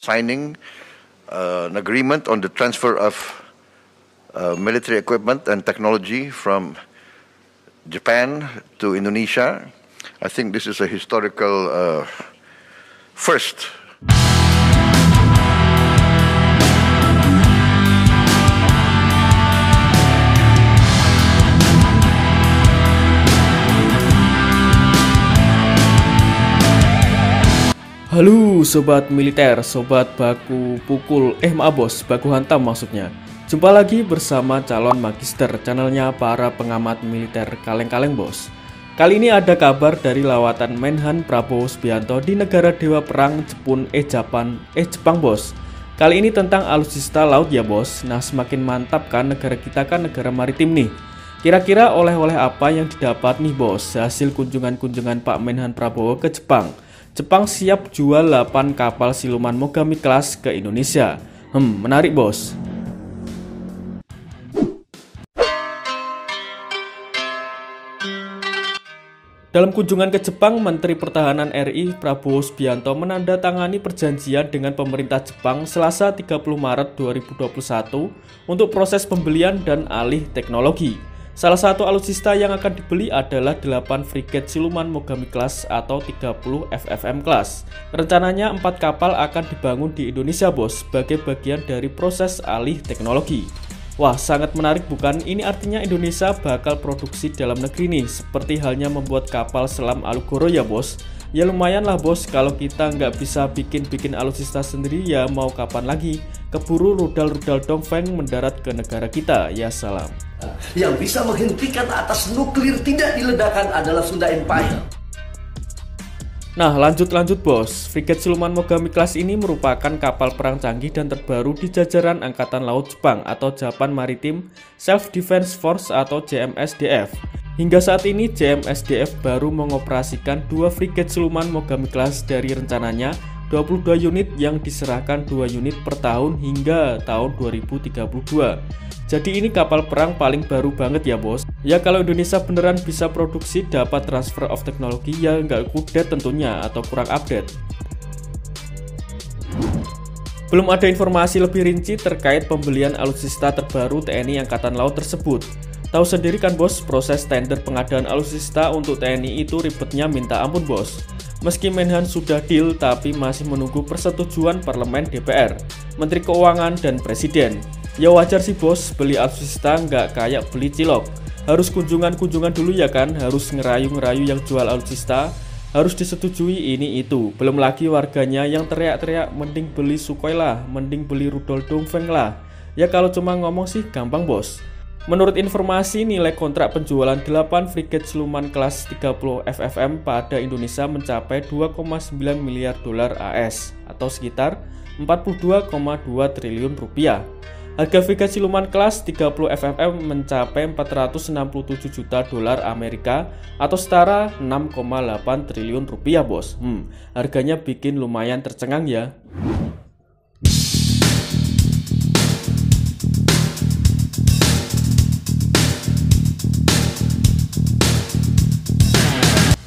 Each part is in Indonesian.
signing an agreement on the transfer of military equipment and technology from Japan to Indonesia. I think this is a historical first. Halo sobat militer, sobat baku pukul, baku hantam maksudnya. Jumpa lagi bersama calon magister, channelnya para pengamat militer kaleng-kaleng bos. Kali ini ada kabar dari lawatan Menhan Prabowo Subianto di negara dewa perang Jepang bos. Kali ini tentang alutsista laut ya bos. Nah semakin mantap kan negara kita kan negara maritim nih. Kira-kira oleh-oleh apa yang didapat nih bos hasil kunjungan Pak Menhan Prabowo ke Jepang? Jepang siap jual 8 kapal siluman Mogami Class ke Indonesia. Menarik bos. Dalam kunjungan ke Jepang, Menteri Pertahanan RI Prabowo Subianto menandatangani perjanjian dengan pemerintah Jepang Selasa 30 Maret 2021 untuk proses pembelian dan alih teknologi. Salah satu alutsista yang akan dibeli adalah 8 frigat siluman Mogami Class atau 30 FFM Class. Rencananya 4 kapal akan dibangun di Indonesia bos sebagai bagian dari proses alih teknologi. Wah sangat menarik bukan? Ini artinya Indonesia bakal produksi dalam negeri nih, seperti halnya membuat kapal selam Alugoro ya bos. Ya lumayan lah bos, kalau kita nggak bisa bikin alutsista sendiri ya mau kapan lagi? Keburu rudal-rudal Dongfeng mendarat ke negara kita, ya salam. Yang bisa menghentikan atas nuklir tidak diledakkan adalah Sunda Empire. Nah lanjut bos, frigat siluman Mogami Class ini merupakan kapal perang canggih dan terbaru di jajaran Angkatan Laut Jepang atau Japan Maritime Self Defense Force atau JMSDF. Hingga saat ini JMSDF baru mengoperasikan 2 frigat siluman Mogami Class dari rencananya 22 unit yang diserahkan 2 unit per tahun hingga tahun 2032. Jadi ini kapal perang paling baru banget ya bos. Ya kalau Indonesia beneran bisa produksi dapat transfer of teknologi ya nggak update tentunya atau kurang update. Belum ada informasi lebih rinci terkait pembelian alutsista terbaru TNI Angkatan Laut tersebut. Tahu sendiri kan bos, proses tender pengadaan alutsista untuk TNI itu ribetnya minta ampun bos. Meski Menhan sudah deal tapi masih menunggu persetujuan parlemen DPR, Menteri Keuangan dan Presiden. Ya wajar sih bos, beli alutsista nggak kayak beli cilok. Harus kunjungan dulu ya kan, harus ngerayu-ngerayu yang jual alutsista, harus disetujui ini itu. Belum lagi warganya yang teriak-teriak mending beli Sukhoi lah, mending beli rudal Dongfeng lah. Ya kalau cuma ngomong sih gampang bos. Menurut informasi, nilai kontrak penjualan 8 frigat siluman kelas 30 FFM pada Indonesia mencapai 2,9 miliar dolar AS atau sekitar 42,2 triliun rupiah. Harga frigat siluman kelas 30 FFM mencapai 467 juta dolar Amerika atau setara 6,8 triliun rupiah bos. Harganya bikin lumayan tercengang ya.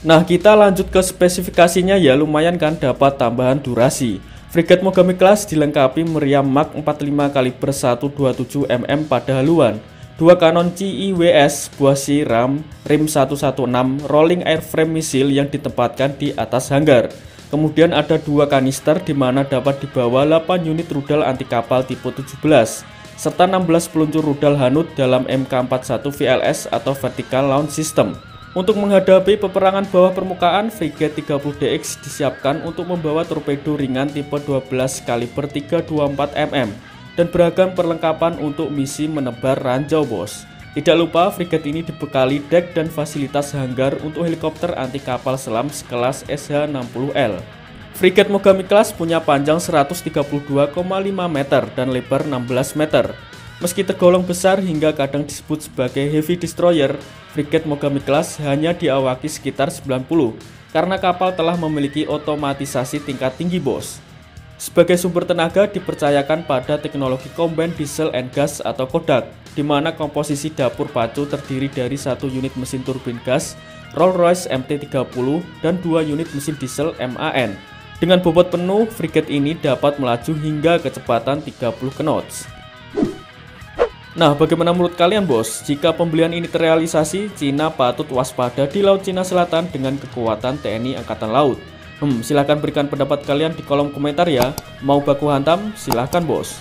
Nah kita lanjut ke spesifikasinya ya, lumayan kan dapat tambahan durasi. Frigat Mogami Class dilengkapi meriam Mach 45 kaliber 127 mm pada haluan, 2 kanon CIWS, buah siram, rim 116, rolling airframe misil yang ditempatkan di atas hanggar. Kemudian ada 2 kanister di mana dapat dibawa 8 unit rudal anti kapal tipe 17, serta 16 peluncur rudal Hanut dalam MK41 VLS atau Vertical Launch System. Untuk menghadapi peperangan bawah permukaan, frigat 30DX disiapkan untuk membawa torpedo ringan tipe 12 kaliber 324 mm dan beragam perlengkapan untuk misi menebar ranjau bos. Tidak lupa frigat ini dibekali dek dan fasilitas hanggar untuk helikopter anti kapal selam sekelas SH-60L. Frigat Mogami Class punya panjang 132,5 meter dan lebar 16 meter. Meski tergolong besar hingga kadang disebut sebagai heavy destroyer, frigat Mogami Class hanya diawaki sekitar 90 karena kapal telah memiliki otomatisasi tingkat tinggi bos. Sebagai sumber tenaga dipercayakan pada teknologi combined diesel and gas atau CODAG, di mana komposisi dapur pacu terdiri dari 1 unit mesin turbin gas Rolls-Royce MT-30 dan 2 unit mesin diesel MAN. Dengan bobot penuh, frigate ini dapat melaju hingga kecepatan 30 knots. Nah, bagaimana menurut kalian bos? Jika pembelian ini terrealisasi, Cina patut waspada di Laut Cina Selatan dengan kekuatan TNI Angkatan Laut. Silahkan berikan pendapat kalian di kolom komentar ya. Mau baku hantam? Silahkan bos.